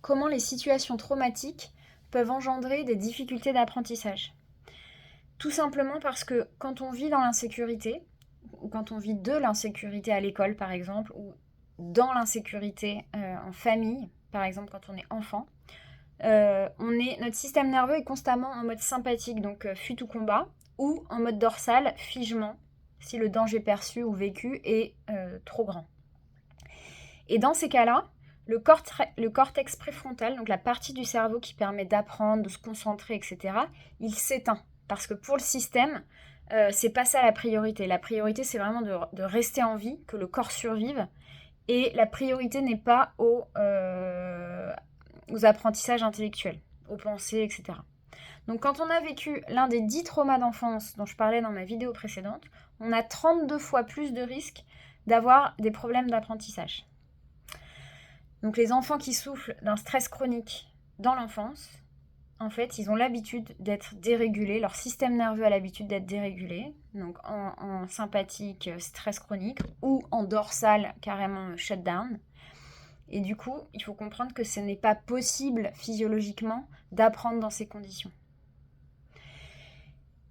comment les situations traumatiques peuvent engendrer des difficultés d'apprentissage. Tout simplement parce que quand on vit dans l'insécurité, ou quand on vit de l'insécurité à l'école par exemple, ou dans l'insécurité en famille, par exemple quand on est enfant, notre système nerveux est constamment en mode sympathique, donc fuite ou combat, ou en mode dorsal, figement, si le danger perçu ou vécu est trop grand. Et dans ces cas-là, le cortex préfrontal, donc la partie du cerveau qui permet d'apprendre, de se concentrer, etc., il s'éteint. Parce que pour le système, c'est pas ça la priorité. La priorité, c'est vraiment de rester en vie, que le corps survive. Et la priorité n'est pas aux apprentissages intellectuels, aux pensées, etc. Donc quand on a vécu l'un des 10 traumas d'enfance dont je parlais dans ma vidéo précédente, on a 32 fois plus de risques d'avoir des problèmes d'apprentissage. Donc les enfants qui souffrent d'un stress chronique dans l'enfance, en fait, ils ont l'habitude d'être dérégulés, leur système nerveux a l'habitude d'être dérégulé, donc en sympathique, stress chronique, ou en dorsal, carrément shutdown. Et du coup, il faut comprendre que ce n'est pas possible physiologiquement d'apprendre dans ces conditions.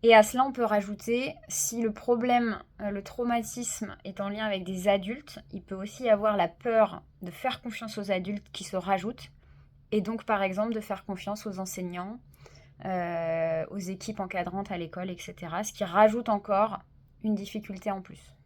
Et à cela, on peut rajouter, si le problème, le traumatisme est en lien avec des adultes, il peut aussi y avoir la peur de faire confiance aux adultes qui se rajoutent, et donc par exemple de faire confiance aux enseignants, aux équipes encadrantes à l'école, etc. Ce qui rajoute encore une difficulté en plus.